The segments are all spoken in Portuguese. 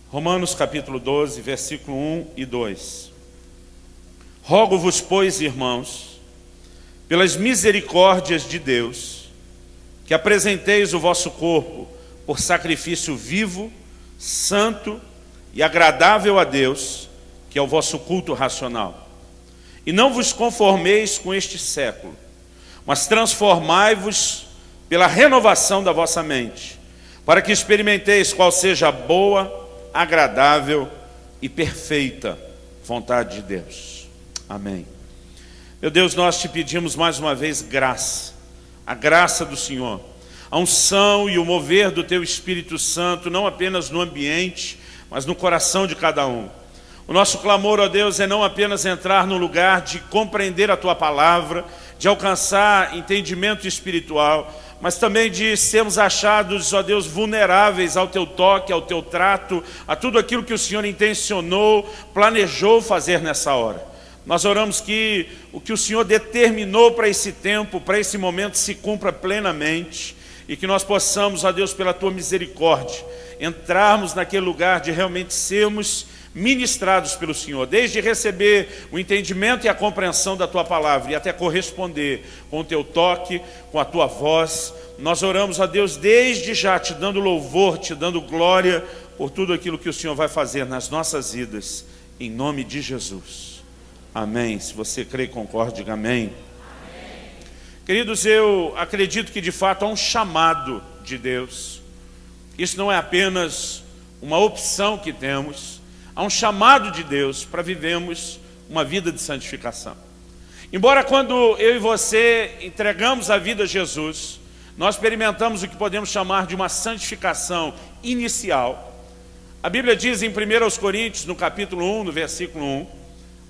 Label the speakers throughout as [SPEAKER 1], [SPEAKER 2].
[SPEAKER 1] Romanos capítulo 12, versículo 1 e 2. Rogo-vos, pois, irmãos, pelas misericórdias de Deus, que apresenteis o vosso corpo por sacrifício vivo, santo e agradável a Deus, que é o vosso culto racional. E não vos conformeis com este século, mas transformai-vos pela renovação da vossa mente, para que experimenteis qual seja a boa, agradável e perfeita vontade de Deus. Amém. Meu Deus, nós te pedimos mais uma vez graça, a graça do Senhor, a unção e o mover do teu Espírito Santo, não apenas no ambiente, mas no coração de cada um. O nosso clamor, ó Deus, é não apenas entrar no lugar de compreender a tua palavra, de alcançar entendimento espiritual, mas também de sermos achados, ó Deus, vulneráveis ao teu toque, ao teu trato, a tudo aquilo que o Senhor intencionou, planejou fazer nessa hora. Nós oramos que o que o Senhor determinou para esse tempo, para esse momento, se cumpra plenamente, e que nós possamos, ó Deus, pela tua misericórdia, entrarmos naquele lugar de realmente sermos ministrados pelo Senhor, desde receber o entendimento e a compreensão da tua palavra e até corresponder com o teu toque, com a tua voz. Nós oramos a Deus desde já, te dando louvor, te dando glória por tudo aquilo que o Senhor vai fazer nas nossas vidas, em nome de Jesus. Amém. Se você crê e concorda, diga amém. Amém. Queridos, eu acredito que de fato há um chamado de Deus. Isso não é apenas uma opção que temos, há um chamado de Deus para vivermos uma vida de santificação. Embora quando eu e você entregamos a vida a Jesus, nós experimentamos o que podemos chamar de uma santificação inicial. A Bíblia diz em 1 Coríntios, no capítulo 1, no versículo 1,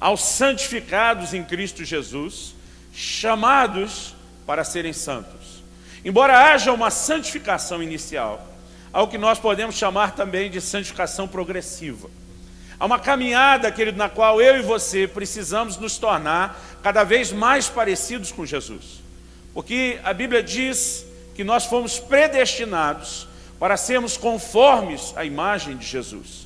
[SPEAKER 1] aos santificados em Cristo Jesus, chamados para serem santos. Embora haja uma santificação inicial, há o que nós podemos chamar também de santificação progressiva. Há uma caminhada, querido, na qual eu e você precisamos nos tornar cada vez mais parecidos com Jesus. Porque a Bíblia diz que nós fomos predestinados para sermos conformes à imagem de Jesus.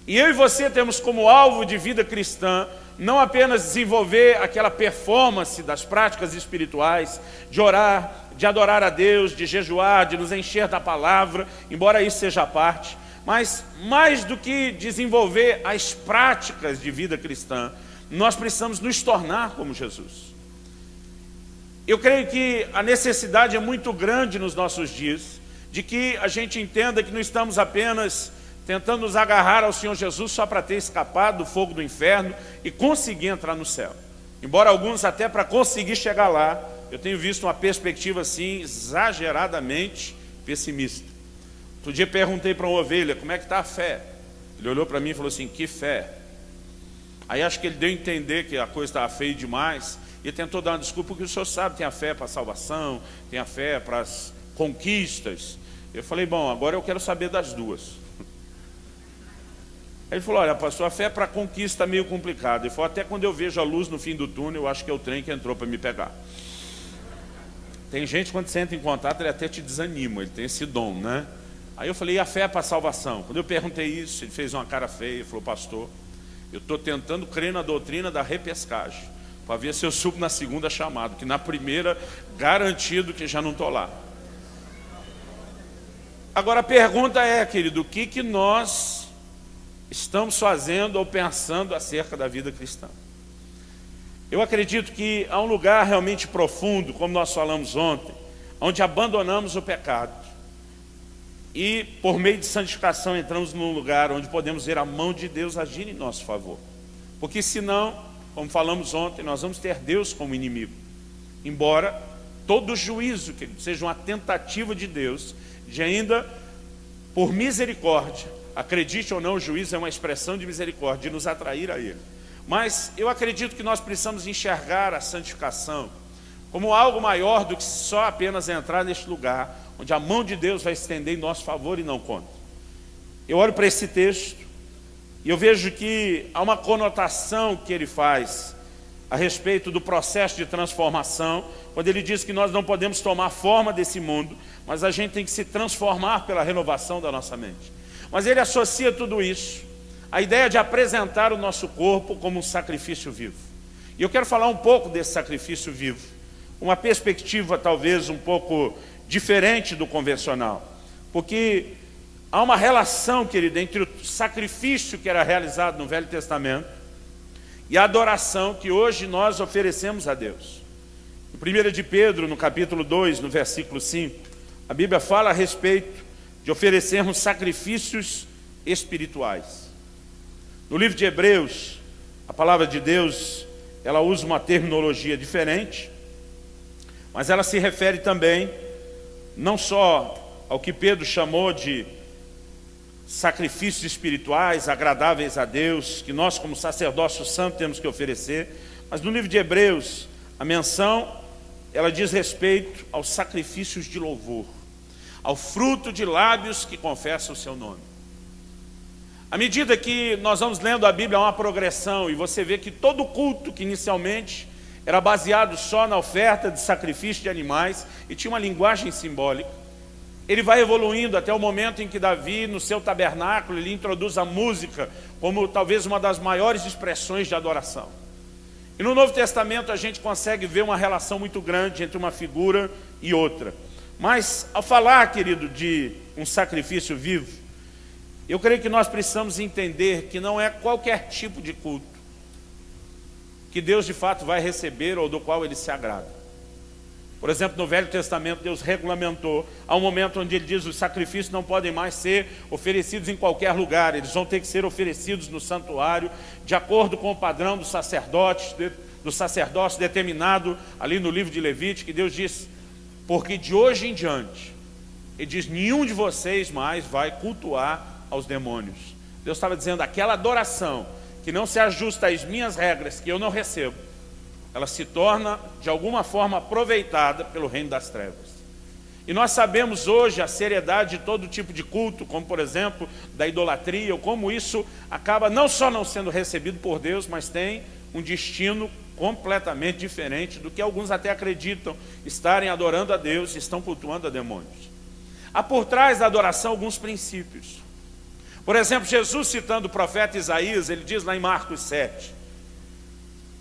[SPEAKER 1] E eu e você temos como alvo de vida cristã não apenas desenvolver aquela performance das práticas espirituais, de orar, de adorar a Deus, de jejuar, de nos encher da palavra, embora isso seja a parte, mas mais do que desenvolver as práticas de vida cristã, nós precisamos nos tornar como Jesus. Eu creio que a necessidade é muito grande nos nossos dias, de que a gente entenda que não estamos apenas tentando nos agarrar ao Senhor Jesus só para ter escapado do fogo do inferno e conseguir entrar no céu. Embora alguns até para conseguir chegar lá, eu tenho visto uma perspectiva assim exageradamente pessimista. Outro dia perguntei para uma ovelha, como é que está a fé? Ele olhou para mim e falou assim, que fé? Aí acho que ele deu a entender que a coisa estava feia demais, e tentou dar uma desculpa, porque o senhor sabe, tem a fé para a salvação, tem a fé para as conquistas. Eu falei, bom, agora eu quero saber das duas. Aí ele falou, olha pastor, a fé para a conquista é meio complicada. Ele falou, até quando eu vejo a luz no fim do túnel, eu acho que é o trem que entrou para me pegar. Tem gente, quando você entra em contato, ele até te desanima, ele tem esse dom, né? Aí eu falei, e a fé é para a salvação? Quando eu perguntei isso, ele fez uma cara feia, falou, pastor, eu estou tentando crer na doutrina da repescagem, para ver se eu subo na segunda chamada, que na primeira, garantido que já não estou lá. Agora a pergunta é, querido, o que nós estamos fazendo ou pensando acerca da vida cristã? Eu acredito que há um lugar realmente profundo, como nós falamos ontem, onde abandonamos o pecado. E por meio de santificação entramos num lugar onde podemos ver a mão de Deus agir em nosso favor. Porque senão, como falamos ontem, nós vamos ter Deus como inimigo. Embora todo juízo, querido, seja uma tentativa de Deus, de ainda, por misericórdia, acredite ou não, o juízo é uma expressão de misericórdia, de nos atrair a Ele. Mas eu acredito que nós precisamos enxergar a santificação como algo maior do que só apenas entrar neste lugar, onde a mão de Deus vai estender em nosso favor e não contra. Eu olho para esse texto e eu vejo que há uma conotação que ele faz a respeito do processo de transformação, quando ele diz que nós não podemos tomar forma desse mundo, mas a gente tem que se transformar pela renovação da nossa mente. Mas ele associa tudo isso à ideia de apresentar o nosso corpo como um sacrifício vivo. E eu quero falar um pouco desse sacrifício vivo, uma perspectiva talvez um pouco diferente do convencional, porque há uma relação, querido, entre o sacrifício que era realizado no Velho Testamento e a adoração que hoje nós oferecemos a Deus. Em 1 de Pedro, no capítulo 2, no versículo 5, a Bíblia fala a respeito de oferecermos sacrifícios espirituais. No livro de Hebreus, a palavra de Deus, ela usa uma terminologia diferente, mas ela se refere também não só ao que Pedro chamou de sacrifícios espirituais, agradáveis a Deus, que nós como sacerdócio santo temos que oferecer, mas no livro de Hebreus, a menção, ela diz respeito aos sacrifícios de louvor, ao fruto de lábios que confessam o seu nome. À medida que nós vamos lendo a Bíblia, há uma progressão, e você vê que todo culto que inicialmente era baseado só na oferta de sacrifício de animais, e tinha uma linguagem simbólica, ele vai evoluindo até o momento em que Davi, no seu tabernáculo, ele introduz a música como talvez uma das maiores expressões de adoração. E no Novo Testamento a gente consegue ver uma relação muito grande entre uma figura e outra. Mas ao falar, querido, de um sacrifício vivo, eu creio que nós precisamos entender que não é qualquer tipo de culto que Deus de fato vai receber ou do qual Ele se agrada. Por exemplo, no Velho Testamento, Deus regulamentou, há um momento onde Ele diz que os sacrifícios não podem mais ser oferecidos em qualquer lugar, eles vão ter que ser oferecidos no santuário, de acordo com o padrão dos sacerdotes, do sacerdócio determinado ali no livro de Levítico, que Deus diz, porque de hoje em diante, Ele diz, nenhum de vocês mais vai cultuar aos demônios. Deus estava dizendo, aquela adoração que não se ajusta às minhas regras, que eu não recebo, ela se torna, de alguma forma, aproveitada pelo reino das trevas. E nós sabemos hoje a seriedade de todo tipo de culto, como, por exemplo, da idolatria, ou como isso acaba não só não sendo recebido por Deus, mas tem um destino completamente diferente do que alguns até acreditam estarem adorando a Deus e estão cultuando a demônios. Há por trás da adoração alguns princípios. Por exemplo, Jesus citando o profeta Isaías, ele diz lá em Marcos 7,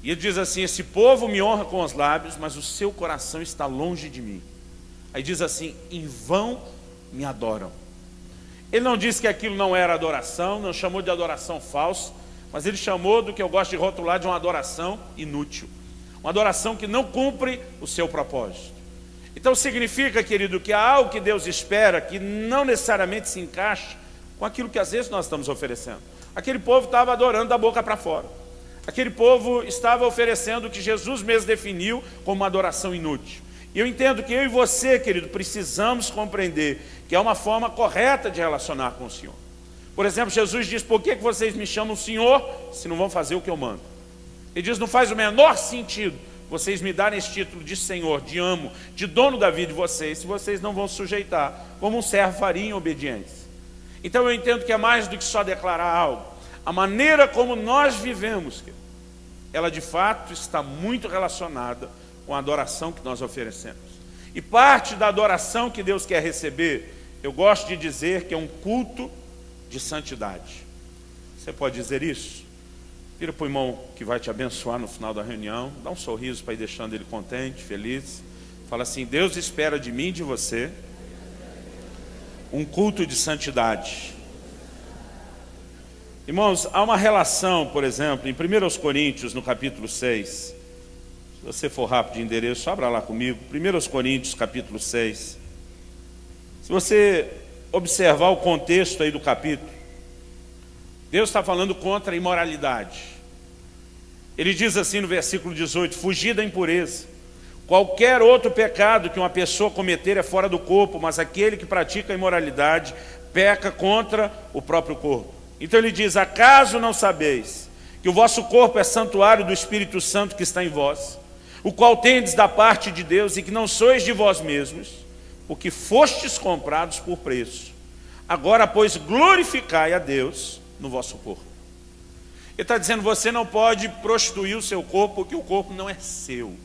[SPEAKER 1] e ele diz assim, esse povo me honra com os lábios, mas o seu coração está longe de mim. Aí diz assim, em vão me adoram. Ele não disse que aquilo não era adoração, não chamou de adoração falsa, mas ele chamou do que eu gosto de rotular de uma adoração inútil. Uma adoração que não cumpre o seu propósito. Então significa, querido, que há algo que Deus espera que não necessariamente se encaixe com aquilo que às vezes nós estamos oferecendo. Aquele povo estava adorando da boca para fora. Aquele povo estava oferecendo o que Jesus mesmo definiu como uma adoração inútil. E eu entendo que eu e você, querido, precisamos compreender que é uma forma correta de relacionar com o Senhor. Por exemplo, Jesus diz, por que vocês me chamam Senhor se não vão fazer o que eu mando? Ele diz, não faz o menor sentido vocês me darem esse título de Senhor, de amo, de dono da vida de vocês, se vocês não vão sujeitar como um servo faria em obediência. Então eu entendo que é mais do que só declarar algo. A maneira como nós vivemos, ela de fato está muito relacionada com a adoração que nós oferecemos. E parte da adoração que Deus quer receber, eu gosto de dizer que é um culto de santidade. Você pode dizer isso? Vira para o irmão que vai te abençoar no final da reunião, dá um sorriso para ir deixando ele contente, feliz. Fala assim, Deus espera de mim e de você um culto de santidade. Irmãos, há uma relação, por exemplo, em 1 Coríntios, no capítulo 6. Se você for rápido de endereço, abra lá comigo. 1 Coríntios, capítulo 6. Se você observar o contexto aí do capítulo, Deus está falando contra a imoralidade. Ele diz assim no versículo 18, fugir da impureza. Qualquer outro pecado que uma pessoa cometer é fora do corpo, mas aquele que pratica a imoralidade peca contra o próprio corpo. Então ele diz, acaso não sabeis que o vosso corpo é santuário do Espírito Santo que está em vós, o qual tendes da parte de Deus e que não sois de vós mesmos, porque fostes comprados por preço. Agora, pois, glorificai a Deus no vosso corpo. Ele está dizendo, você não pode prostituir o seu corpo, porque o corpo não é seu.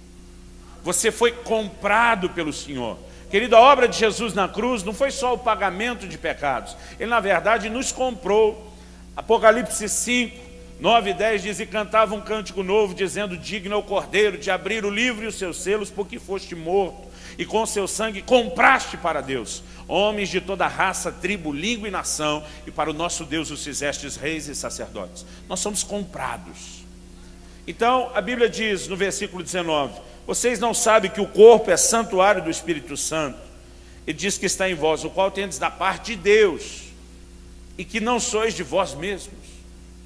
[SPEAKER 1] Você foi comprado pelo Senhor. Querido, a obra de Jesus na cruz não foi só o pagamento de pecados. Ele, na verdade, nos comprou. Apocalipse 5, 9 e 10 diz: e cantava um cântico novo, dizendo: digno é o Cordeiro de abrir o livro e os seus selos, porque foste morto, e com seu sangue compraste para Deus homens de toda raça, tribo, língua e nação, e para o nosso Deus os fizestes reis e sacerdotes. Nós somos comprados. Então, a Bíblia diz no versículo 19: vocês não sabem que o corpo é santuário do Espírito Santo? Ele diz que está em vós, o qual tendes da parte de Deus, e que não sois de vós mesmos.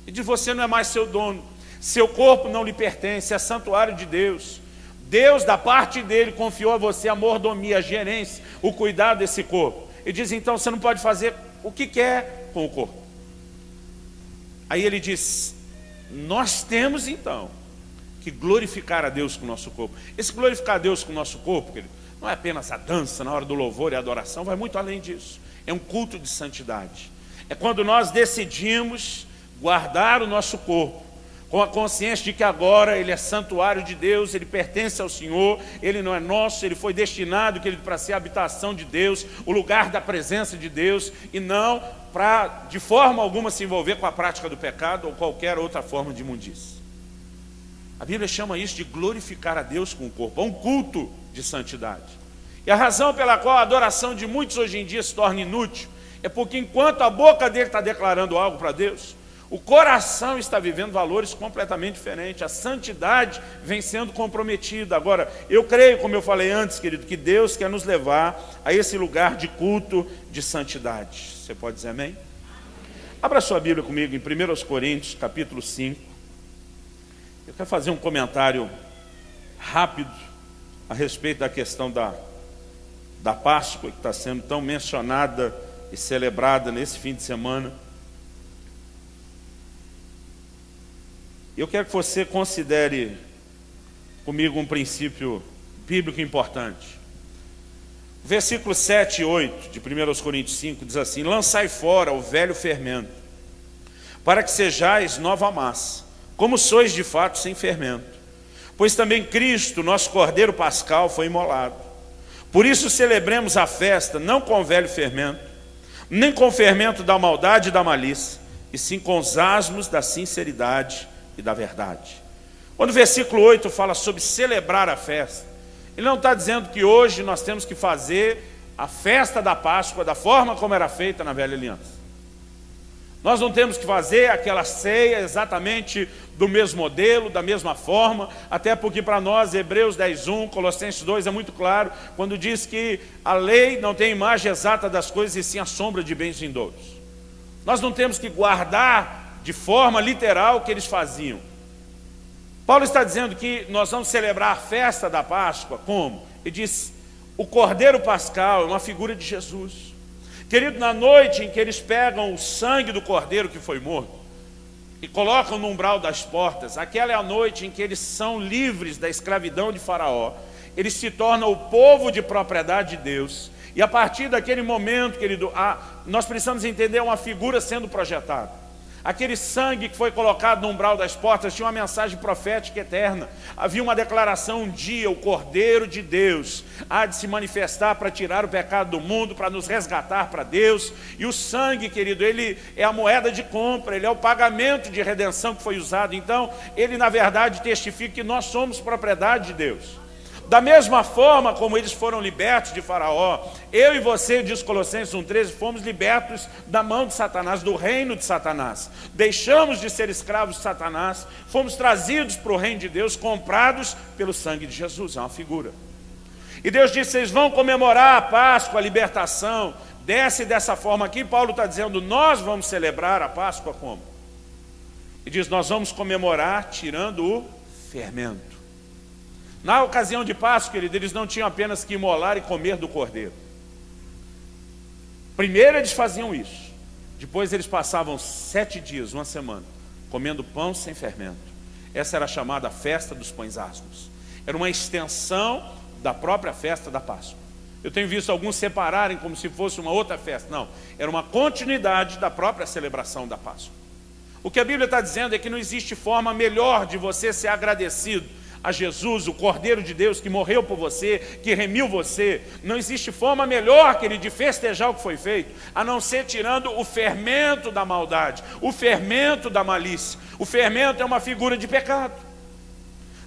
[SPEAKER 1] E de você não é mais seu dono, seu corpo não lhe pertence, é santuário de Deus. Deus, da parte dele, confiou a você a mordomia, a gerência, o cuidado desse corpo. E diz: então você não pode fazer o que quer com o corpo. Aí ele diz: nós temos então que glorificar a Deus com o nosso corpo. Esse glorificar a Deus com o nosso corpo, querido, não é apenas a dança na hora do louvor e a adoração, vai muito além disso. É um culto de santidade. É quando nós decidimos guardar o nosso corpo com a consciência de que agora ele é santuário de Deus, ele pertence ao Senhor, ele não é nosso, ele foi destinado, querido, para ser a habitação de Deus, o lugar da presença de Deus, e não para de forma alguma se envolver com a prática do pecado ou qualquer outra forma de imundície. A Bíblia chama isso de glorificar a Deus com o corpo, é um culto de santidade. E a razão pela qual a adoração de muitos hoje em dia se torna inútil é porque enquanto a boca dele está declarando algo para Deus, o coração está vivendo valores completamente diferentes. A santidade vem sendo comprometida. Agora, eu creio, como eu falei antes, querido, que Deus quer nos levar a esse lugar de culto de santidade. Você pode dizer amém? Abra sua Bíblia comigo em 1 Coríntios, capítulo 5. Eu quero fazer um comentário rápido a respeito da questão da Páscoa, que está sendo tão mencionada e celebrada nesse fim de semana. Eu quero que você considere comigo um princípio bíblico importante. Versículos 7 e 8 de 1 Coríntios 5 diz assim: lançai fora o velho fermento, para que sejais nova massa, como sois de fato sem fermento. Pois também Cristo, nosso Cordeiro Pascal, foi imolado. Por isso celebremos a festa, não com velho fermento, nem com o fermento da maldade e da malícia, e sim com os asmos da sinceridade e da verdade. Quando o versículo 8 fala sobre celebrar a festa, ele não está dizendo que hoje nós temos que fazer a festa da Páscoa da forma como era feita na velha aliança. Nós não temos que fazer aquela ceia exatamente do mesmo modelo, da mesma forma, até porque para nós, Hebreus 10:1, Colossenses 2 é muito claro, quando diz que a lei não tem imagem exata das coisas, e sim a sombra de bens vindouros. Nós não temos que guardar de forma literal o que eles faziam. Paulo está dizendo que nós vamos celebrar a festa da Páscoa como? Ele diz: o Cordeiro Pascal é uma figura de Jesus. Querido, na noite em que eles pegam o sangue do Cordeiro que foi morto e colocam no umbral das portas, aquela é a noite em que eles são livres da escravidão de Faraó. Eles se tornam o povo de propriedade de Deus. E a partir daquele momento, querido, nós precisamos entender uma figura sendo projetada. Aquele sangue que foi colocado no umbral das portas tinha uma mensagem profética eterna. Havia uma declaração: um dia o Cordeiro de Deus há de se manifestar para tirar o pecado do mundo, para nos resgatar para Deus. E o sangue, querido, ele é a moeda de compra, ele é o pagamento de redenção que foi usado. Então, ele na verdade testifica que nós somos propriedade de Deus. Da mesma forma como eles foram libertos de Faraó, eu e você, diz Colossenses 1,13, fomos libertos da mão de Satanás, do reino de Satanás. Deixamos de ser escravos de Satanás, fomos trazidos para o reino de Deus, comprados pelo sangue de Jesus. É uma figura. E Deus disse: vocês vão comemorar a Páscoa, a libertação. Desce dessa forma aqui. Paulo está dizendo: nós vamos celebrar a Páscoa como? E diz: nós vamos comemorar tirando o fermento. Na ocasião de Páscoa, querido, eles não tinham apenas que imolar e comer do cordeiro. Primeiro eles faziam isso. Depois eles passavam 7 dias, uma semana, comendo pão sem fermento. Essa era a chamada festa dos pães asmos. Era uma extensão da própria festa da Páscoa. Eu tenho visto alguns separarem como se fosse uma outra festa. Não, era uma continuidade da própria celebração da Páscoa. O que a Bíblia está dizendo é que não existe forma melhor de você ser agradecido a Jesus, o Cordeiro de Deus que morreu por você, que remiu você, não existe forma melhor, querido, de festejar o que foi feito, a não ser tirando o fermento da maldade, o fermento da malícia. O fermento é uma figura de pecado.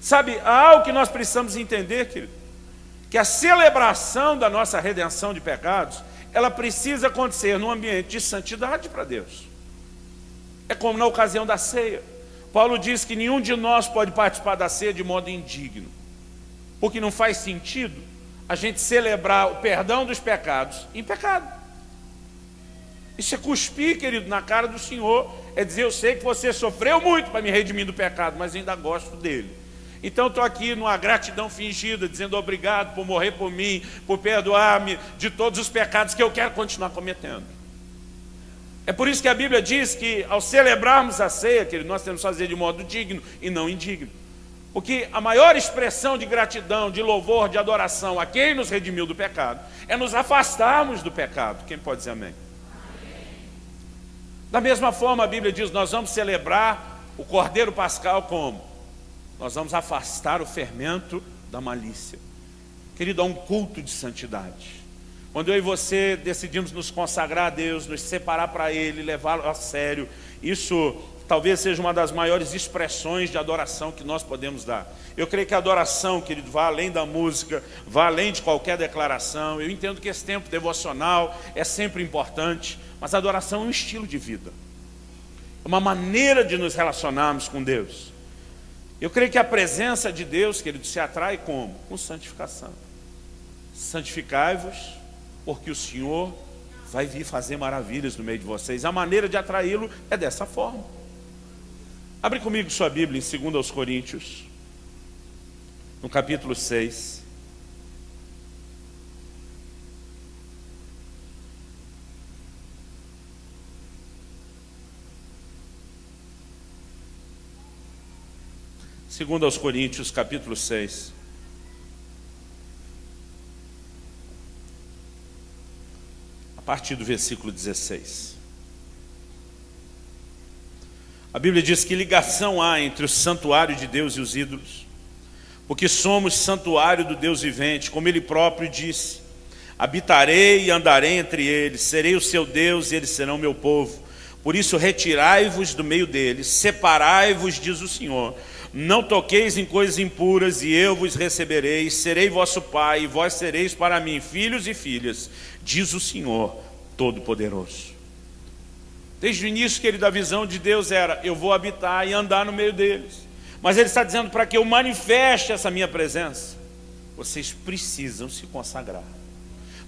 [SPEAKER 1] Sabe, há algo que nós precisamos entender, querido, que a celebração da nossa redenção de pecados, ela precisa acontecer num ambiente de santidade para Deus. É como na ocasião da ceia. Paulo diz que nenhum de nós pode participar da ceia de modo indigno, porque não faz sentido a gente celebrar o perdão dos pecados em pecado. Isso é cuspir, querido, na cara do Senhor, é dizer: eu sei que você sofreu muito para me redimir do pecado, mas ainda gosto dele. Então estou aqui numa gratidão fingida, dizendo obrigado por morrer por mim, por perdoar-me de todos os pecados que eu quero continuar cometendo. É por isso que a Bíblia diz que ao celebrarmos a ceia, querido, nós temos que fazer de modo digno e não indigno. Porque a maior expressão de gratidão, de louvor, de adoração a quem nos redimiu do pecado, é nos afastarmos do pecado. Quem pode dizer amém? Da mesma forma, a Bíblia diz: nós vamos celebrar o Cordeiro Pascal como? Nós vamos afastar o fermento da malícia. Querido, há um culto de santidade. Quando eu e você decidimos nos consagrar a Deus, nos separar para Ele, levá-lo a sério, isso talvez seja uma das maiores expressões de adoração que nós podemos dar. Eu creio que a adoração, querido, vai além da música, vai além de qualquer declaração. Eu entendo que esse tempo devocional é sempre importante, mas a adoração é um estilo de vida, é uma maneira de nos relacionarmos com Deus. Eu creio que a presença de Deus, querido, se atrai como? Com santificação. Santificai-vos, porque o Senhor vai vir fazer maravilhas no meio de vocês. A maneira de atraí-lo é dessa forma. Abre comigo sua Bíblia em 2 Coríntios, no capítulo 6. Segundo aos Coríntios, capítulo 6. A partir do versículo 16. A Bíblia diz: que ligação há entre o santuário de Deus e os ídolos? Porque somos santuário do Deus vivente, como Ele próprio disse: habitarei e andarei entre eles, serei o seu Deus e eles serão meu povo. Por isso retirai-vos do meio deles, separai-vos, diz o Senhor. Não toqueis em coisas impuras, e eu vos receberei, serei vosso pai, e vós sereis para mim filhos e filhas, diz o Senhor Todo-Poderoso. Desde o início, querido, a visão de Deus era: eu vou habitar e andar no meio deles. Mas Ele está dizendo: para que eu manifeste essa minha presença, vocês precisam se consagrar,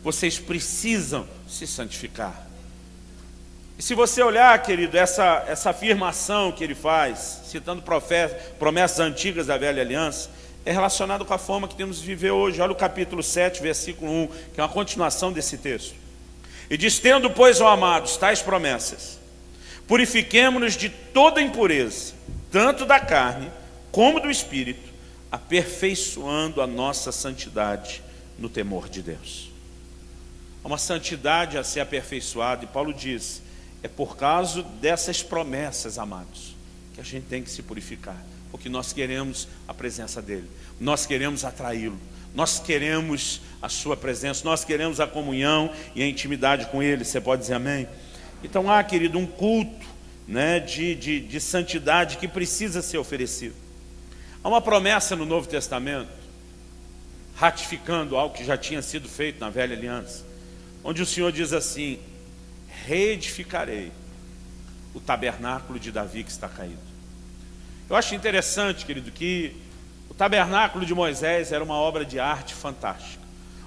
[SPEAKER 1] vocês precisam se santificar. E se você olhar, querido, essa afirmação que ele faz, citando promessas antigas da velha aliança, é relacionado com a forma que temos de viver hoje. Olha o capítulo 7, versículo 1, que é uma continuação desse texto. E diz: tendo, pois, ó amados, tais promessas, purifiquemo-nos de toda impureza, tanto da carne como do espírito, aperfeiçoando a nossa santidade no temor de Deus. Há uma santidade a ser aperfeiçoada, e Paulo diz: é por causa dessas promessas, amados, que a gente tem que se purificar, porque nós queremos a presença dEle, nós queremos atraí-lo, nós queremos a sua presença, nós queremos a comunhão e a intimidade com Ele. Você pode dizer amém? Então há, querido, um culto, né, de santidade que precisa ser oferecido. Há uma promessa no Novo Testamento, ratificando algo que já tinha sido feito na velha aliança, onde o Senhor diz assim: reedificarei o tabernáculo de Davi que está caído. Eu acho interessante, querido, que o tabernáculo de Moisés era uma obra de arte fantástica.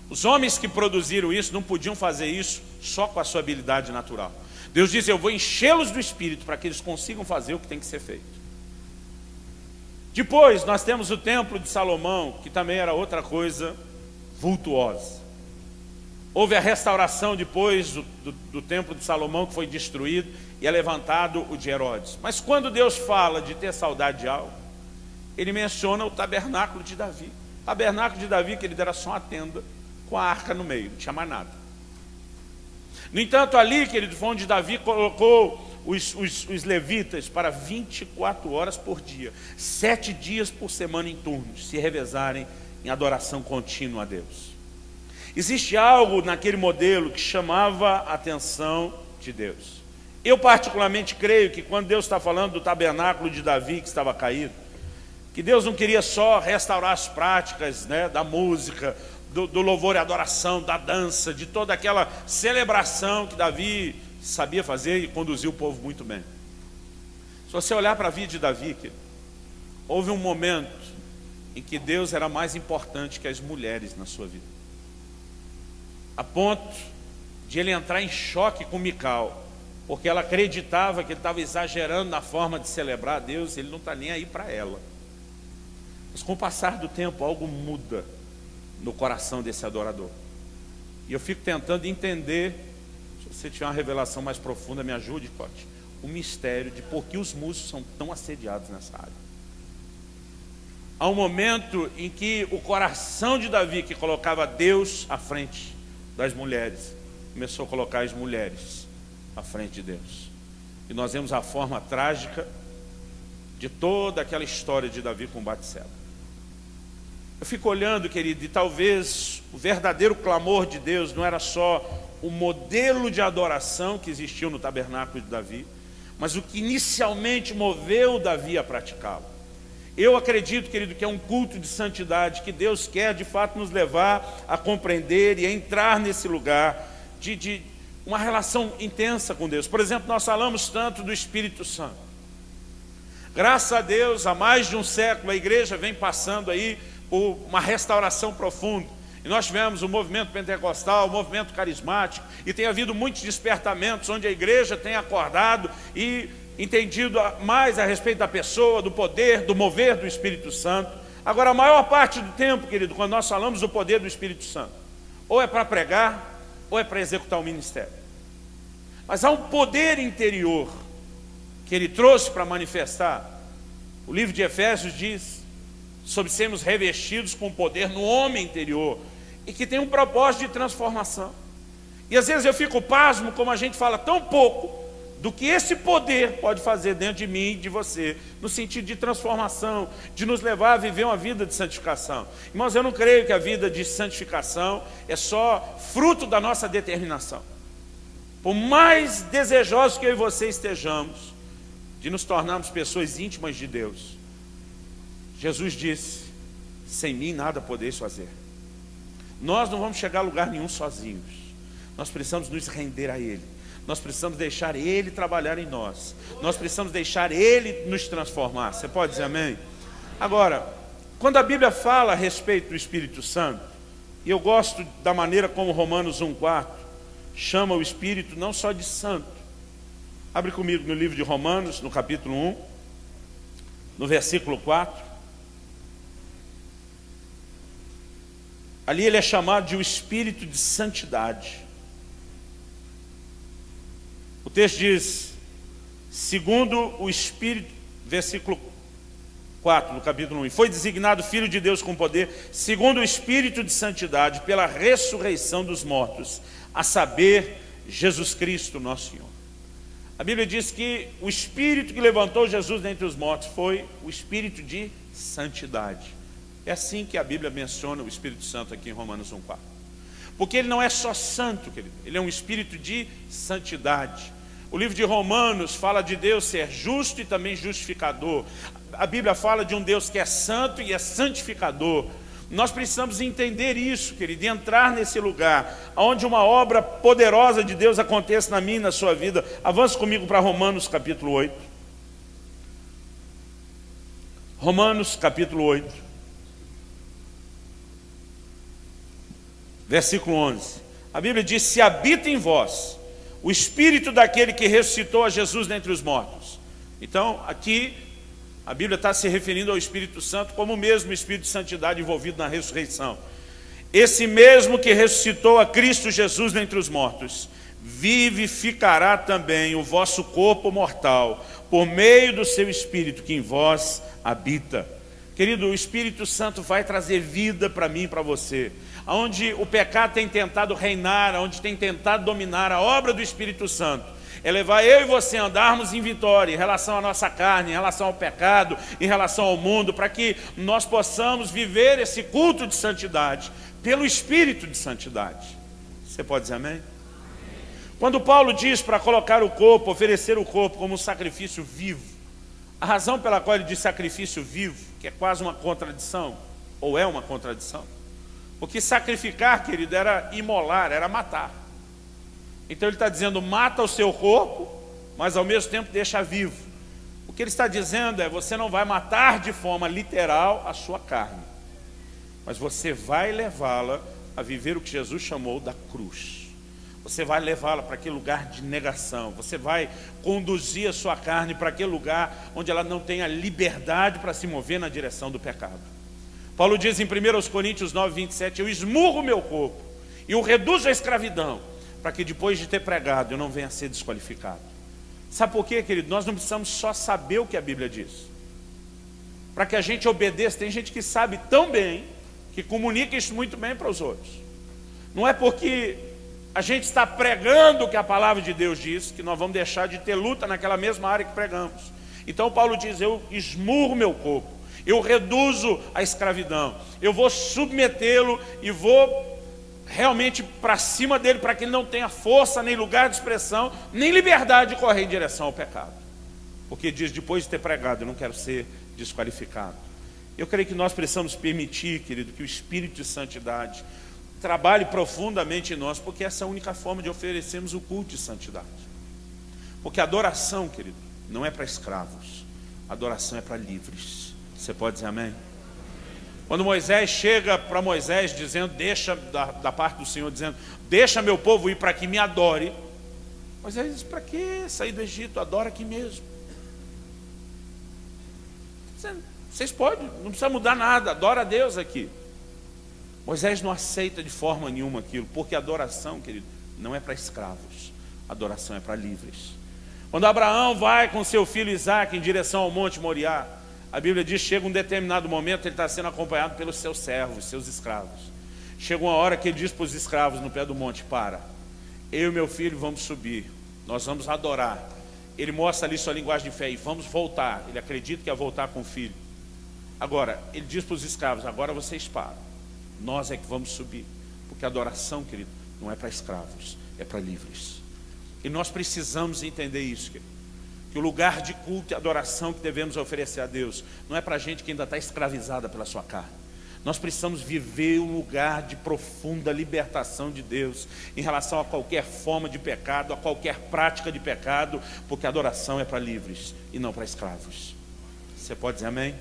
[SPEAKER 1] Os homens que produziram isso não podiam fazer isso só com a sua habilidade natural. Deus diz: eu vou enchê-los do Espírito para que eles consigam fazer o que tem que ser feito. Depois nós temos o templo de Salomão, que também era outra coisa vultuosa. Houve a restauração depois do templo de Salomão, que foi destruído, e é levantado o de Herodes. Mas quando Deus fala de ter saudade de algo, Ele menciona o tabernáculo de Davi. O tabernáculo de Davi, que ele era só uma tenda com a arca no meio, não tinha mais nada. No entanto, ali, querido, foi onde Davi colocou os levitas para 24 horas por dia, 7 dias por semana em turnos, se revezarem em adoração contínua a Deus. Existe algo naquele modelo que chamava a atenção de Deus. Eu particularmente creio que quando Deus está falando do tabernáculo de Davi que estava caído, que Deus não queria só restaurar as práticas, né, da música, do louvor e adoração, da dança, de toda aquela celebração que Davi sabia fazer e conduziu o povo muito bem. Se você olhar para a vida de Davi, houve um momento em que Deus era mais importante que as mulheres na sua vida, a ponto de ele entrar em choque com Mical, porque ela acreditava que ele estava exagerando na forma de celebrar a Deus, ele não está nem aí para ela. Mas com o passar do tempo, algo muda no coração desse adorador. E eu fico tentando entender, se você tiver uma revelação mais profunda, me ajude, Cote, o mistério de por que os músicos são tão assediados nessa área. Há um momento em que o coração de Davi, que colocava Deus à frente das mulheres, começou a colocar as mulheres à frente de Deus. E nós vemos a forma trágica de toda aquela história de Davi com Batseba. Eu fico olhando, querido, e talvez o verdadeiro clamor de Deus não era só o modelo de adoração que existiu no tabernáculo de Davi, mas o que inicialmente moveu Davi a praticá-lo. Eu acredito, querido, que é um culto de santidade que Deus quer de fato nos levar a compreender e a entrar nesse lugar de uma relação intensa com Deus. Por exemplo, nós falamos tanto do Espírito Santo. Graças a Deus, há mais de um século a igreja vem passando aí por uma restauração profunda. E nós tivemos o movimento pentecostal, o movimento carismático, e tem havido muitos despertamentos onde a igreja tem acordado e entendido mais a respeito da pessoa, do poder, do mover do Espírito Santo. Agora, a maior parte do tempo, querido, quando nós falamos do poder do Espírito Santo, ou é para pregar, ou é para executar o ministério. Mas há um poder interior que ele trouxe para manifestar. O livro de Efésios diz sobre sermos revestidos com poder no homem interior, e que tem um propósito de transformação. E às vezes eu fico pasmo como a gente fala tão pouco do que esse poder pode fazer dentro de mim e de você, no sentido de transformação, de nos levar a viver uma vida de santificação. Irmãos, eu não creio que a vida de santificação é só fruto da nossa determinação. Por mais desejosos que eu e você estejamos de nos tornarmos pessoas íntimas de Deus, Jesus disse: sem mim nada podeis fazer. Nós não vamos chegar a lugar nenhum sozinhos. Nós precisamos nos render a Ele. Nós precisamos deixar Ele trabalhar em nós. Nós precisamos deixar Ele nos transformar. Você pode dizer amém? Agora, quando a Bíblia fala a respeito do Espírito Santo, e eu gosto da maneira como Romanos 1,4 chama o Espírito não só de santo. Abre comigo no livro de Romanos, no capítulo 1, no versículo 4. Ali ele é chamado de o Espírito de santidade. O texto diz: segundo o Espírito, versículo 4, no capítulo 1, e foi designado Filho de Deus com poder, segundo o Espírito de santidade, pela ressurreição dos mortos, a saber, Jesus Cristo, nosso Senhor. A Bíblia diz que o Espírito que levantou Jesus dentre os mortos foi o Espírito de santidade. É assim que a Bíblia menciona o Espírito Santo aqui em Romanos 1,4. Porque ele não é só santo, querido, ele é um Espírito de santidade. O livro de Romanos fala de Deus ser justo e também justificador. A Bíblia fala de um Deus que é santo e é santificador. Nós precisamos entender isso, querido, e entrar nesse lugar, onde uma obra poderosa de Deus aconteça na minha e na sua vida. Avance comigo para Romanos capítulo 8. Romanos capítulo 8. Versículo 11. A Bíblia diz: se habita em vós o Espírito daquele que ressuscitou a Jesus dentre os mortos. Então, aqui, a Bíblia está se referindo ao Espírito Santo como o mesmo Espírito de santidade envolvido na ressurreição. Esse mesmo que ressuscitou a Cristo Jesus dentre os mortos, vivificará também o vosso corpo mortal, por meio do seu Espírito que em vós habita. Querido, o Espírito Santo vai trazer vida para mim e para você. Onde o pecado tem tentado reinar, onde tem tentado dominar, a obra do Espírito Santo, É levar eu e você a andarmos em vitória em relação à nossa carne, em relação ao pecado, em relação ao mundo, para que nós possamos viver esse culto de santidade, pelo Espírito de santidade. Você pode dizer amém? Quando Paulo diz para colocar o corpo, oferecer o corpo como um sacrifício vivo, a razão pela qual ele diz sacrifício vivo, que é quase uma contradição, ou é uma contradição, porque sacrificar, querido, era imolar, era matar. Então ele está dizendo, mata o seu corpo, mas ao mesmo tempo deixa vivo. O que ele está dizendo é, você não vai matar de forma literal a sua carne, mas você vai levá-la a viver o que Jesus chamou da cruz. Você vai levá-la para aquele lugar de negação. Você vai conduzir a sua carne para aquele lugar onde ela não tem a liberdade para se mover na direção do pecado. Paulo diz em 1 Coríntios 9, 27, eu esmurro o meu corpo e o reduzo à escravidão, para que depois de ter pregado eu não venha a ser desqualificado. Sabe por quê, querido? Nós não precisamos só saber o que a Bíblia diz. Para que a gente obedeça, tem gente que sabe tão bem, que comunica isso muito bem para os outros. Não é porque a gente está pregando o que a palavra de Deus diz, que nós vamos deixar de ter luta naquela mesma área que pregamos. Então Paulo diz, eu esmurro meu corpo, eu reduzo a escravidão, eu vou submetê-lo e vou realmente para cima dele, para que ele não tenha força, nem lugar de expressão, nem liberdade de correr em direção ao pecado. Porque diz, depois de ter pregado, eu não quero ser desqualificado. Eu creio que nós precisamos permitir, querido, que o Espírito de Santidade trabalhe profundamente em nós, porque essa é a única forma de oferecermos o culto de santidade. Porque a adoração, querido, não é para escravos, a adoração é para livres. Você pode dizer amém? Quando Moisés chega para Moisés dizendo, deixa, da parte do Senhor dizendo, deixa meu povo ir para que me adore, Moisés diz, para que sair do Egito? Adora aqui mesmo. Vocês podem, não precisa mudar nada, adora a Deus aqui. Moisés não aceita de forma nenhuma aquilo, porque a adoração, querido, não é para escravos, a adoração é para livres. Quando Abraão vai com seu filho Isaque em direção ao Monte Moriá, a Bíblia diz, chega um determinado momento, ele está sendo acompanhado pelos seus servos, seus escravos. Chega uma hora que ele diz para os escravos no pé do monte, para, eu e meu filho vamos subir, nós vamos adorar. Ele mostra ali sua linguagem de fé, e vamos voltar, ele acredita que ia voltar com o filho. Agora, ele diz para os escravos, agora vocês param. Nós é que vamos subir, porque a adoração, querido, não é para escravos, é para livres. E nós precisamos entender isso, querido, que o lugar de culto e adoração que devemos oferecer a Deus não é para gente que ainda está escravizada pela sua carne. Nós precisamos viver um lugar de profunda libertação de Deus em relação a qualquer forma de pecado, a qualquer prática de pecado, porque a adoração é para livres e não para escravos. Você pode dizer amém?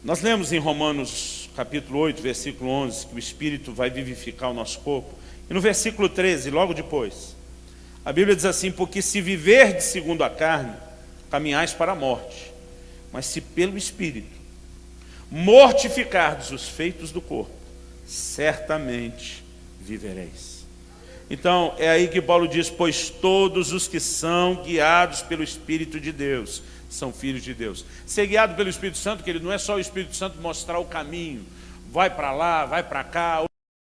[SPEAKER 1] Nós lemos em Romanos capítulo 8, versículo 11, que o Espírito vai vivificar o nosso corpo. E no versículo 13, logo depois, a Bíblia diz assim, porque se viverdes segundo a carne, caminhais para a morte. Mas se pelo Espírito mortificardes os feitos do corpo, certamente vivereis. Então, é aí que Paulo diz, pois todos os que são guiados pelo Espírito de Deus, são filhos de Deus. Ser guiado pelo Espírito Santo, querido, não é só o Espírito Santo mostrar o caminho, vai para lá, vai para cá, hoje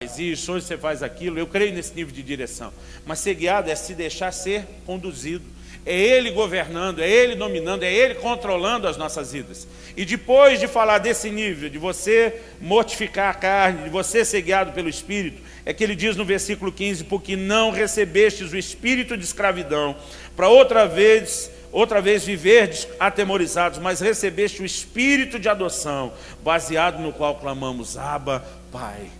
[SPEAKER 1] você faz isso, hoje você faz aquilo. Eu creio nesse nível de direção, mas ser guiado é se deixar ser conduzido, é Ele governando, é Ele dominando, é Ele controlando as nossas vidas. E depois de falar desse nível, de você mortificar a carne, de você ser guiado pelo Espírito, é que ele diz no versículo 15, porque não recebestes o espírito de escravidão, para outra vez viverdes atemorizados, mas recebeste o espírito de adoção, baseado no qual clamamos, Abba, Pai.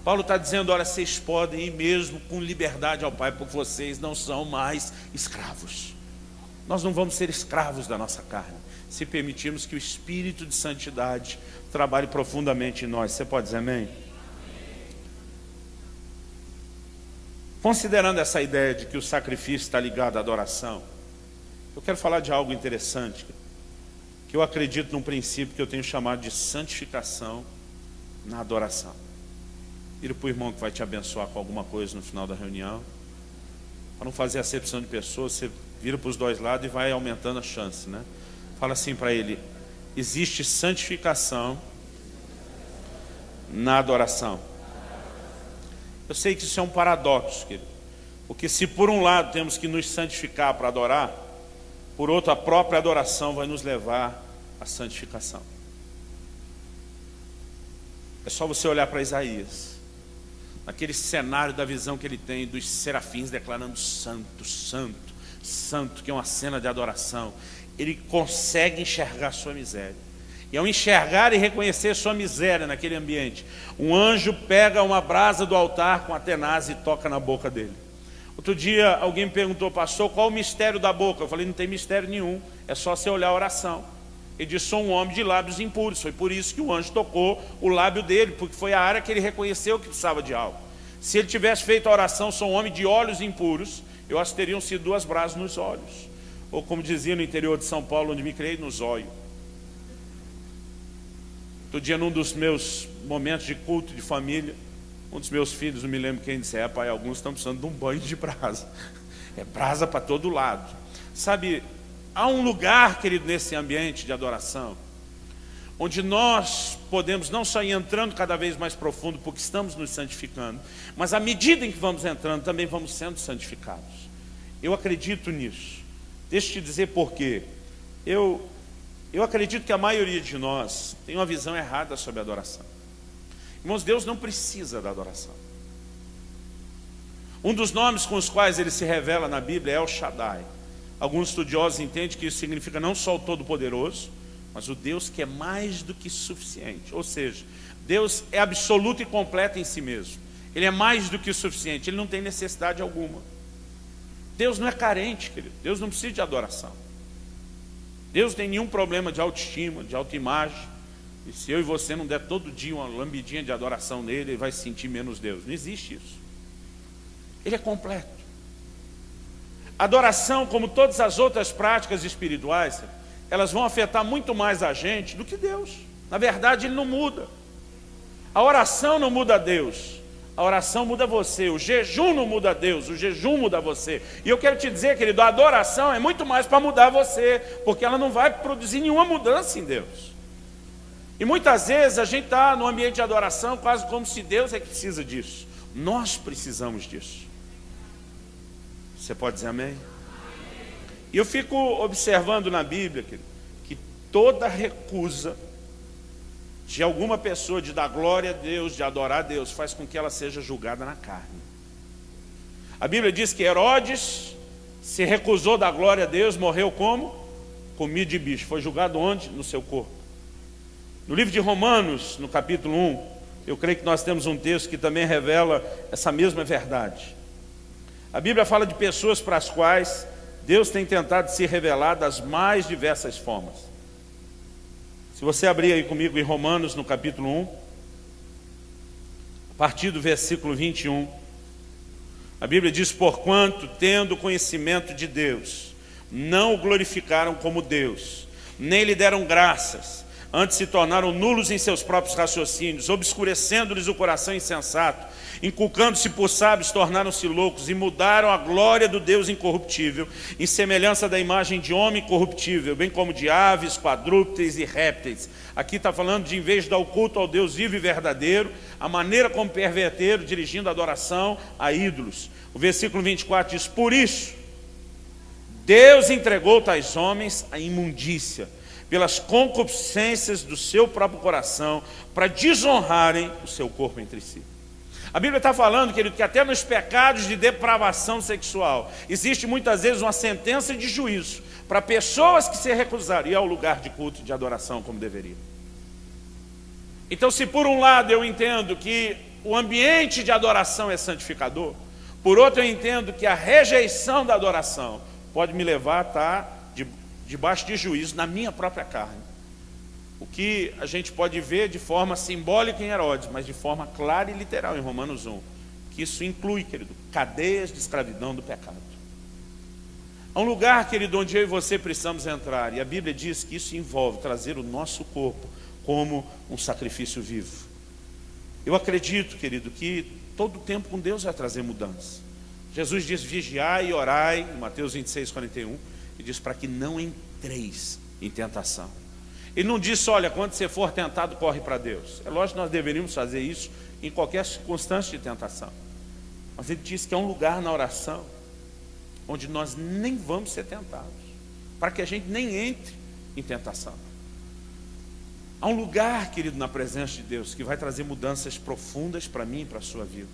[SPEAKER 1] Paulo está dizendo, olha, vocês podem ir mesmo com liberdade ao Pai, porque vocês não são mais escravos. Nós não vamos ser escravos da nossa carne, se permitirmos que o Espírito de Santidade trabalhe profundamente em nós. Você pode dizer amém? Considerando essa ideia de que o sacrifício está ligado à adoração, eu quero falar de algo interessante, que eu acredito num princípio que eu tenho chamado de santificação na adoração. Vira para o irmão que vai te abençoar com alguma coisa no final da reunião. Para não fazer acepção de pessoas, você vira para os dois lados e vai aumentando a chance, né? Fala assim para ele, existe santificação na adoração. Eu sei que isso é um paradoxo, querido. Porque se por um lado temos que nos santificar para adorar, por outro a própria adoração vai nos levar à santificação. É só você olhar para Isaías, naquele cenário da visão que ele tem dos serafins declarando santo, santo, santo, que é uma cena de adoração. Ele consegue enxergar sua miséria. E ao enxergar e reconhecer sua miséria naquele ambiente, um anjo pega uma brasa do altar com a tenaz e toca na boca dele. Outro dia alguém me perguntou: pastor, qual o mistério da boca? Eu falei: não tem mistério nenhum, é só você olhar a oração. Ele disse: sou um homem de lábios impuros. Foi por isso que o anjo tocou o lábio dele, porque foi a área que ele reconheceu que precisava de algo. Se ele tivesse feito a oração: sou um homem de olhos impuros, eu acho que teriam sido 2 brasas nos olhos. Ou como dizia no interior de São Paulo, onde me criei, nos olhos. Outro dia, num dos meus momentos de culto de família, um dos meus filhos, não me lembro quem, disse: pai, alguns estão precisando de um banho de brasa. É brasa para todo lado. Sabe, há um lugar, querido, nesse ambiente de adoração, onde nós podemos não só ir entrando cada vez mais profundo, porque estamos nos santificando, mas à medida em que vamos entrando, também vamos sendo santificados. Eu acredito nisso. Deixa eu te dizer por quê. Eu acredito que a maioria de nós tem uma visão errada sobre a adoração. Irmãos, Deus não precisa da adoração. Um dos nomes com os quais ele se revela na Bíblia é El Shaddai. Alguns estudiosos entendem que isso significa não só o Todo-Poderoso, mas o Deus que é mais do que suficiente. Ou seja, Deus é absoluto e completo em si mesmo. Ele é mais do que suficiente, ele não tem necessidade alguma. Deus não é carente, querido. Deus não precisa de adoração. Deus não tem nenhum problema de autoestima, de autoimagem. E se eu e você não der todo dia uma lambidinha de adoração nele, ele vai se sentir menos Deus. Não existe isso. Ele é completo. Adoração, como todas as outras práticas espirituais, elas vão afetar muito mais a gente do que Deus. Na verdade, ele não muda. A oração não muda Deus. A oração muda você. O jejum não muda Deus. O jejum muda você. E eu quero te dizer, querido, a adoração é muito mais para mudar você, porque ela não vai produzir nenhuma mudança em Deus. E muitas vezes a gente está no ambiente de adoração quase como se Deus é que precisa disso. Nós precisamos disso. Você pode dizer amém? E eu fico observando na Bíblia, querido, que toda recusa de alguma pessoa de dar glória a Deus, de adorar a Deus, faz com que ela seja julgada na carne. A Bíblia diz que Herodes se recusou da glória a Deus, morreu como? Comido de bicho. Foi julgado onde? No seu corpo. No livro de Romanos, no capítulo 1, eu creio que nós temos um texto que também revela essa mesma verdade. A Bíblia fala de pessoas para as quais Deus tem tentado se revelar das mais diversas formas. Se você abrir aí comigo em Romanos, no capítulo 1, a partir do versículo 21, a Bíblia diz: porquanto, tendo conhecimento de Deus, não o glorificaram como Deus, nem lhe deram graças, antes se tornaram nulos em seus próprios raciocínios, obscurecendo-lhes o coração insensato, inculcando-se por sábios, tornaram-se loucos e mudaram a glória do Deus incorruptível em semelhança da imagem de homem corruptível, bem como de aves, quadrúpedes e répteis. Aqui está falando de, em vez de dar o culto ao Deus vivo e verdadeiro, a maneira como perverteram, dirigindo a adoração a ídolos. O versículo 24 diz: por isso Deus entregou tais homens à imundícia, pelas concupiscências do seu próprio coração, para desonrarem o seu corpo entre si. A Bíblia está falando, querido, que até nos pecados de depravação sexual existe muitas vezes uma sentença de juízo para pessoas que se recusariam ao lugar de culto e de adoração como deveriam. Então, se por um lado eu entendo que o ambiente de adoração é santificador, por outro eu entendo que a rejeição da adoração pode me levar a estar debaixo de juízo na minha própria carne. O que a gente pode ver de forma simbólica em Herodes, mas de forma clara e literal em Romanos 1, que isso inclui, querido, cadeias de escravidão do pecado. Há um lugar, querido, onde eu e você precisamos entrar, e a Bíblia diz que isso envolve trazer o nosso corpo como um sacrifício vivo. Eu acredito, querido, que todo tempo com Deus vai trazer mudança. Jesus diz: vigiai e orai, em Mateus 26:41, e diz: para que não entreis em tentação. Ele não disse: olha, quando você for tentado, corre para Deus. É lógico que nós deveríamos fazer isso em qualquer circunstância de tentação. Mas ele diz que é um lugar na oração onde nós nem vamos ser tentados, para que a gente nem entre em tentação. Há um lugar, querido, na presença de Deus, que vai trazer mudanças profundas para mim e para a sua vida.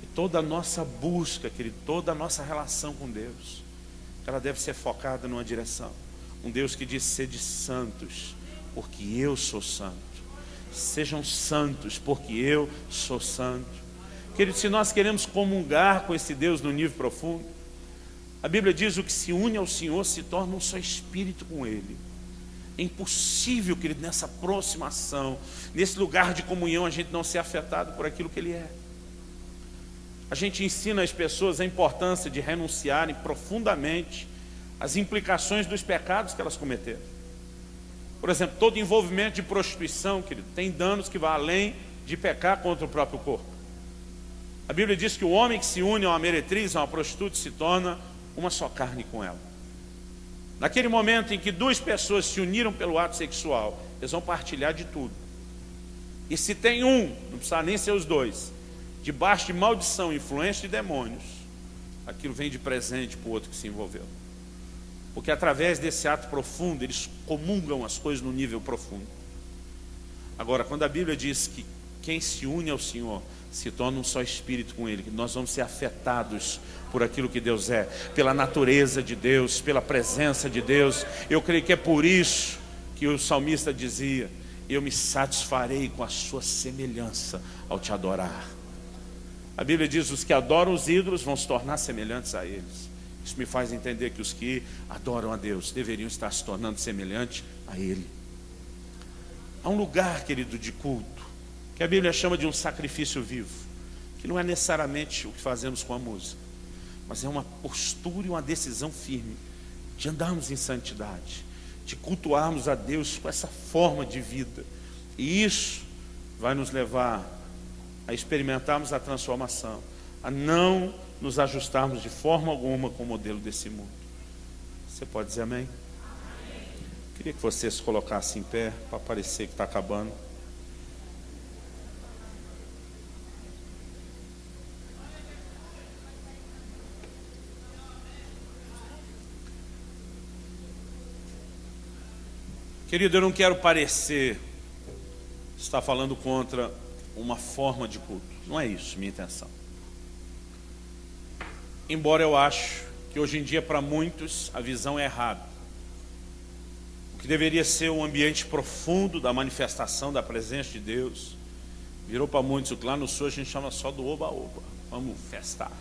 [SPEAKER 1] E toda a nossa busca, querido, toda a nossa relação com Deus, ela deve ser focada numa direção. Um Deus que diz: sede santos, porque eu sou santo. Sejam santos, porque eu sou santo. Querido, se nós queremos comungar com esse Deus no nível profundo, a Bíblia diz: o que se une ao Senhor se torna um só espírito com Ele. É impossível, querido, nessa aproximação, nesse lugar de comunhão, a gente não ser afetado por aquilo que Ele é. A gente ensina às pessoas a importância de renunciarem profundamente às implicações dos pecados que elas cometeram. Por exemplo, todo envolvimento de prostituição, querido, tem danos que vão além de pecar contra o próprio corpo. A Bíblia diz que o homem que se une a uma meretriz, a uma prostituta, se torna uma só carne com ela. Naquele momento em que duas pessoas se uniram pelo ato sexual, eles vão partilhar de tudo. E se tem um, não precisa nem ser os dois, debaixo de maldição, influência de demônios, aquilo vem de presente para o outro que se envolveu. Porque através desse ato profundo, eles comungam as coisas no nível profundo. Agora, quando a Bíblia diz que quem se une ao Senhor se torna um só espírito com Ele, que nós vamos ser afetados por aquilo que Deus é, pela natureza de Deus, pela presença de Deus. Eu creio que é por isso que o salmista dizia: eu me satisfarei com a sua semelhança ao te adorar. A Bíblia diz: os que adoram os ídolos vão se tornar semelhantes a eles. Isso me faz entender que os que adoram a Deus deveriam estar se tornando semelhantes a Ele. Há um lugar, querido, de culto, que a Bíblia chama de um sacrifício vivo, que não é necessariamente o que fazemos com a música, mas é uma postura e uma decisão firme de andarmos em santidade, de cultuarmos a Deus com essa forma de vida. E isso vai nos levar a experimentarmos a transformação, a não nos ajustarmos de forma alguma com o modelo desse mundo. Você pode dizer amém? Queria que você se colocasse em pé, para parecer que está acabando. Querido, eu não quero parecer estar falando contra uma forma de culto. Não é isso minha intenção. Embora eu acho que hoje em dia para muitos a visão é errada. O que deveria ser um ambiente profundo da manifestação da presença de Deus virou para muitos o que lá no sul a gente chama só do oba-oba. Vamos festar.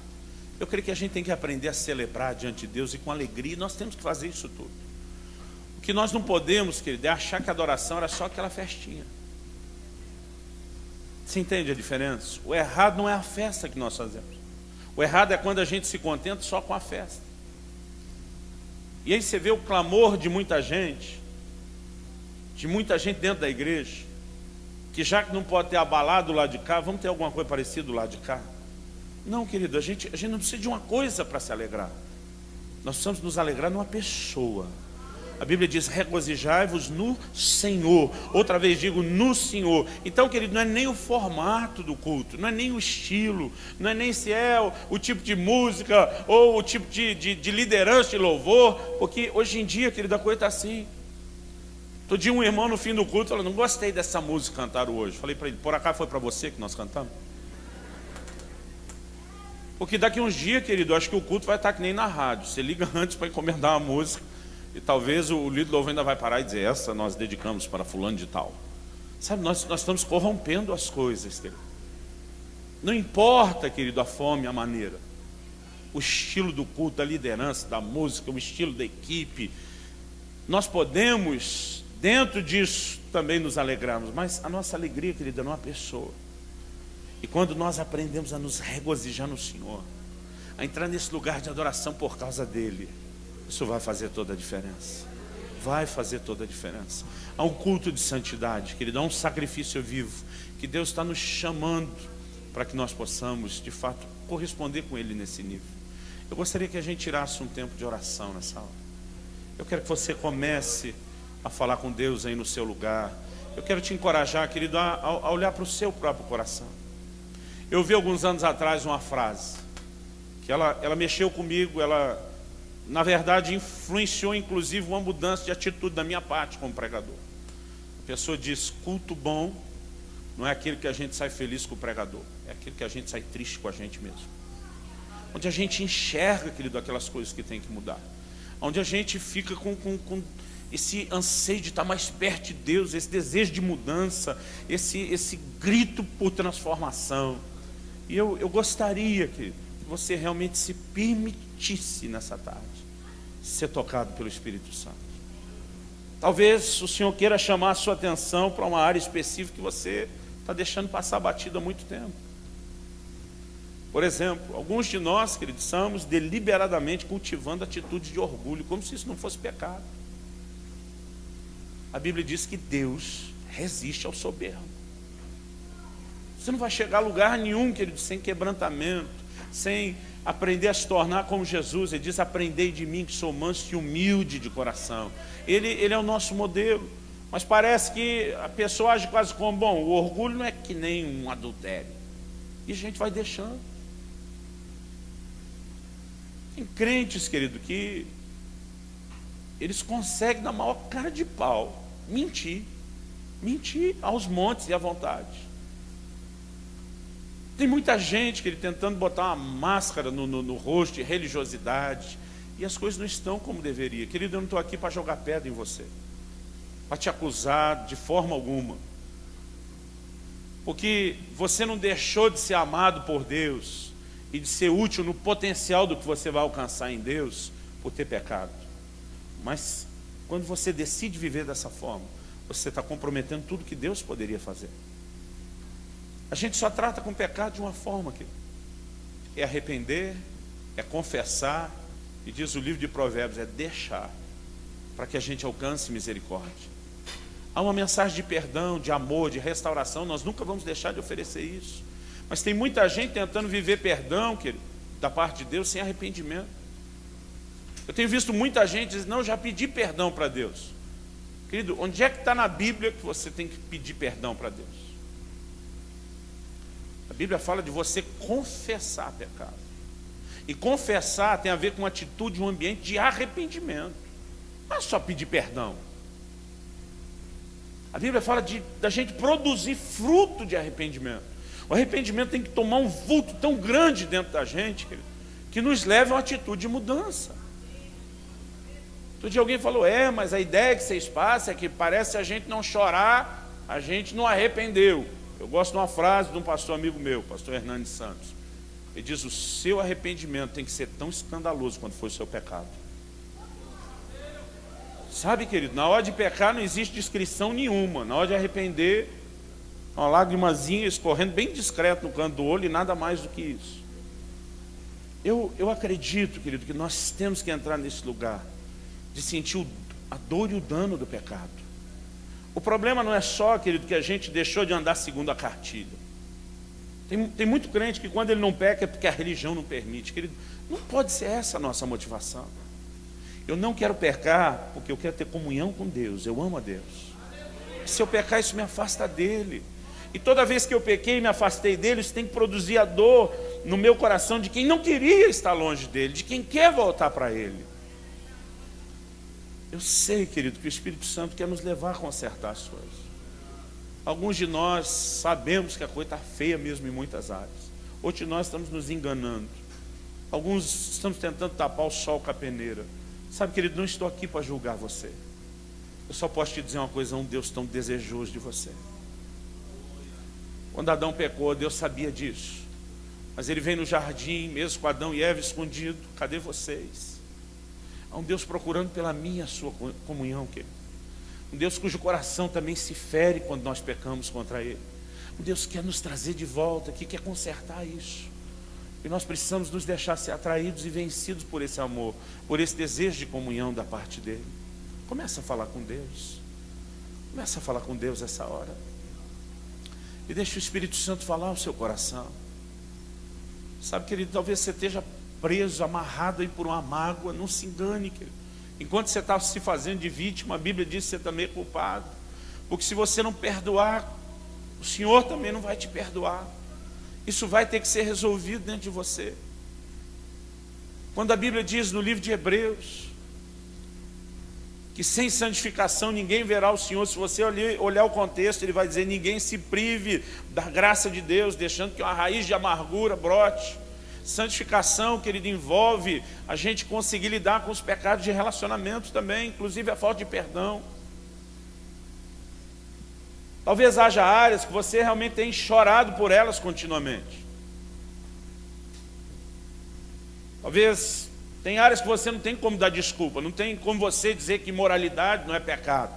[SPEAKER 1] Eu creio que a gente tem que aprender a celebrar diante de Deus e com alegria, e nós temos que fazer isso tudo. O que nós não podemos, querido, é achar que a adoração era só aquela festinha. Você entende a diferença? O errado não é a festa que nós fazemos. O errado é quando a gente se contenta só com a festa. E aí você vê o clamor de muita gente dentro da igreja, que já que não pode ter abalado do lado de cá, vamos ter alguma coisa parecida do lado de cá? Não, querido, a gente não precisa de uma coisa para se alegrar. Nós precisamos nos alegrar numa pessoa. A Bíblia diz: regozijai-vos no Senhor. Outra vez digo, no Senhor. Então, querido, não é nem o formato do culto, não é nem o estilo, não é nem se é o tipo de música ou o tipo de liderança de louvor, porque hoje em dia, querido, a coisa está assim. Todo dia um irmão no fim do culto falou: não gostei dessa música que cantaram hoje. Falei para ele: por acaso foi para você que nós cantamos? Porque daqui uns dias, querido, eu acho que o culto vai estar que nem na rádio. Você liga antes para encomendar uma música, e talvez o líder louvor ainda vai parar e dizer: essa nós dedicamos para fulano de tal. Sabe, nós estamos corrompendo as coisas, querido. Não importa, querido, a fome, a maneira, o estilo do culto, a liderança, da música, o estilo da equipe. Nós podemos, dentro disso, também nos alegrarmos, mas a nossa alegria, querida, não é uma pessoa. E quando nós aprendemos a nos regozijar no Senhor, a entrar nesse lugar de adoração por causa dEle, isso vai fazer toda a diferença. Vai fazer toda a diferença. Há um culto de santidade, querido, há um sacrifício vivo, que Deus está nos chamando para que nós possamos, de fato, corresponder com Ele nesse nível. Eu gostaria que a gente tirasse um tempo de oração nessa hora. Eu quero que você comece a falar com Deus aí no seu lugar. Eu quero te encorajar, querido, a olhar para o seu próprio coração. Eu vi alguns anos atrás uma frase, que ela mexeu comigo, ela, na verdade, influenciou inclusive uma mudança de atitude da minha parte como pregador. A pessoa diz: culto bom não é aquele que a gente sai feliz com o pregador, é aquele que a gente sai triste com a gente mesmo. Onde a gente enxerga, querido, aquelas coisas que tem que mudar. Onde a gente fica com esse anseio de estar mais perto de Deus, esse desejo de mudança, esse grito por transformação. E eu gostaria que você realmente se permitisse nessa tarde ser tocado pelo Espírito Santo. Talvez o Senhor queira chamar a sua atenção para uma área específica que você está deixando passar batido há muito tempo. Por exemplo, alguns de nós, queridos, estamos deliberadamente cultivando atitudes de orgulho, como se isso não fosse pecado. A Bíblia diz que Deus resiste ao soberbo. Você não vai chegar a lugar nenhum, querido, sem quebrantamento, sem aprender a se tornar como Jesus. Ele diz: aprendei de mim, que sou manso e humilde de coração. Ele é o nosso modelo. Mas parece que a pessoa age quase como: bom, o orgulho não é que nem um adultério. E a gente vai deixando. Tem crentes, querido, que eles conseguem, na maior cara de pau, mentir aos montes e à vontade. Tem muita gente, querido, tentando botar uma máscara no rosto de religiosidade, e as coisas não estão como deveria. Querido, eu não estou aqui para jogar pedra em você, para te acusar de forma alguma, porque você não deixou de ser amado por Deus e de ser útil no potencial do que você vai alcançar em Deus por ter pecado. Mas quando você decide viver dessa forma, você está comprometendo tudo que Deus poderia fazer. A gente só trata com o pecado de uma forma, que é arrepender, é confessar, e diz o livro de Provérbios, é deixar, para que a gente alcance misericórdia. Há uma mensagem de perdão, de amor, de restauração, nós nunca vamos deixar de oferecer isso. Mas tem muita gente tentando viver perdão, querido, da parte de Deus, sem arrependimento. Eu tenho visto muita gente dizer: não, já pedi perdão para Deus. Querido, onde é que está na Bíblia que você tem que pedir perdão para Deus? A Bíblia fala de você confessar pecado. E confessar tem a ver com uma atitude, um ambiente de arrependimento. Não é só pedir perdão. A Bíblia fala da gente produzir fruto de arrependimento. O arrependimento tem que tomar um vulto tão grande dentro da gente, querido, que nos leve a uma atitude de mudança. Outro dia alguém falou: mas a ideia que vocês passam é que parece a gente não chorar, a gente não arrependeu. Eu gosto de uma frase de um pastor amigo meu, pastor Hernandes Santos. Ele diz: o seu arrependimento tem que ser tão escandaloso quanto foi o seu pecado. Sabe, querido, na hora de pecar não existe descrição nenhuma. Na hora de arrepender, uma lágrimazinha escorrendo bem discreto no canto do olho, e nada mais do que isso. Eu acredito, querido, que nós temos que entrar nesse lugar de sentir a dor e o dano do pecado. O problema não é só, querido, que a gente deixou de andar segundo a cartilha. Tem muito crente que quando ele não peca é porque a religião não permite. Querido, não pode ser essa a nossa motivação. Eu não quero pecar porque eu quero ter comunhão com Deus. Eu amo a Deus. Se eu pecar, isso me afasta dele. E toda vez que eu pequei e me afastei dele, isso tem que produzir a dor no meu coração de quem não queria estar longe dele, de quem quer voltar para ele. Eu sei, querido, que o Espírito Santo quer nos levar a consertar as coisas. Alguns de nós sabemos que a coisa está feia mesmo em muitas áreas. Outros de nós estamos nos enganando. Alguns estamos tentando tapar o sol com a peneira. Sabe, querido, não estou aqui para julgar você. Eu só posso te dizer uma coisa: um Deus tão desejoso de você. Quando Adão pecou, Deus sabia disso. Mas ele vem no jardim, mesmo com Adão e Eva escondido: cadê vocês? Há um Deus procurando pela minha e a sua comunhão, querido. Um Deus cujo coração também se fere quando nós pecamos contra Ele. Um Deus que quer nos trazer de volta, que quer consertar isso. E nós precisamos nos deixar ser atraídos e vencidos por esse amor, por esse desejo de comunhão da parte dEle. Começa a falar com Deus. Começa a falar com Deus essa hora. E deixa o Espírito Santo falar ao seu coração. Sabe, querido, talvez você esteja preso, amarrado aí por uma mágoa. Não se engane, querido. Enquanto você está se fazendo de vítima, a Bíblia diz que você também é culpado. Porque se você não perdoar, o Senhor também não vai te perdoar. Isso vai ter que ser resolvido dentro de você. Quando a Bíblia diz no livro de Hebreus que sem santificação ninguém verá o Senhor, se você olhar o contexto, ele vai dizer: ninguém se prive da graça de Deus, deixando que uma raiz de amargura brote. Santificação, querido, envolve a gente conseguir lidar com os pecados de relacionamento também, inclusive a falta de perdão. Talvez haja áreas que você realmente tem chorado por elas continuamente. Talvez tem áreas que você não tem como dar desculpa, não tem como você dizer que imoralidade não é pecado.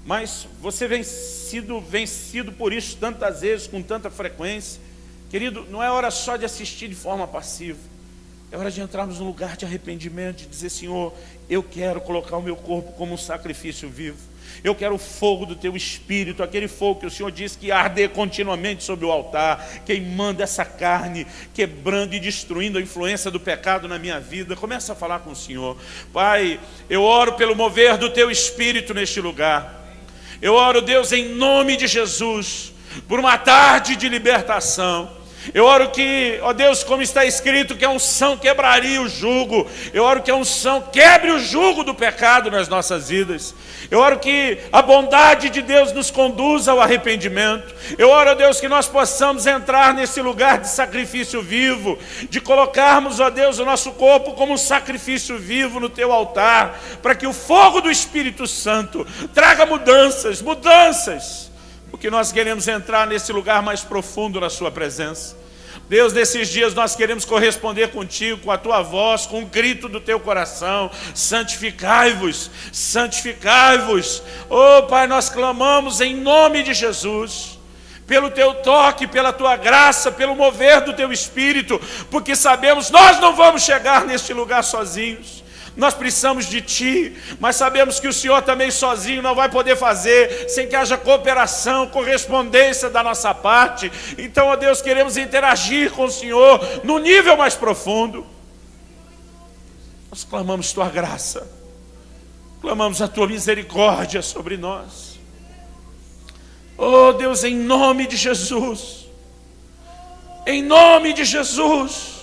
[SPEAKER 1] Mas você vem sido vencido por isso tantas vezes, com tanta frequência. Querido, não é hora só de assistir de forma passiva. É hora de entrarmos num lugar de arrependimento, de dizer: Senhor, eu quero colocar o meu corpo como um sacrifício vivo. Eu quero o fogo do Teu Espírito, aquele fogo que o Senhor disse que arder continuamente sobre o altar, queimando essa carne, quebrando e destruindo a influência do pecado na minha vida. Começa a falar com o Senhor. Pai, eu oro pelo mover do Teu Espírito neste lugar. Eu oro, Deus, em nome de Jesus, por uma tarde de libertação. Eu oro que, ó Deus, como está escrito, que a unção quebraria o jugo. Eu oro que a unção quebre o jugo do pecado nas nossas vidas. Eu oro que a bondade de Deus nos conduza ao arrependimento. Eu oro, ó Deus, que nós possamos entrar nesse lugar de sacrifício vivo, de colocarmos, ó Deus, o nosso corpo como um sacrifício vivo no Teu altar, para que o fogo do Espírito Santo traga mudanças, porque nós queremos entrar nesse lugar mais profundo na Sua presença. Deus, nesses dias nós queremos corresponder contigo, com a Tua voz, com o grito do Teu coração: santificai-vos, santificai-vos. Oh Pai, nós clamamos em nome de Jesus, pelo Teu toque, pela Tua graça, pelo mover do Teu Espírito, porque sabemos, nós não vamos chegar neste lugar sozinhos. Nós precisamos de Ti, mas sabemos que o Senhor também sozinho não vai poder fazer, sem que haja cooperação, correspondência da nossa parte. Então, ó Deus, queremos interagir com o Senhor no nível mais profundo. Nós clamamos Tua graça, clamamos a Tua misericórdia sobre nós. Oh Deus, em nome de Jesus, em nome de Jesus,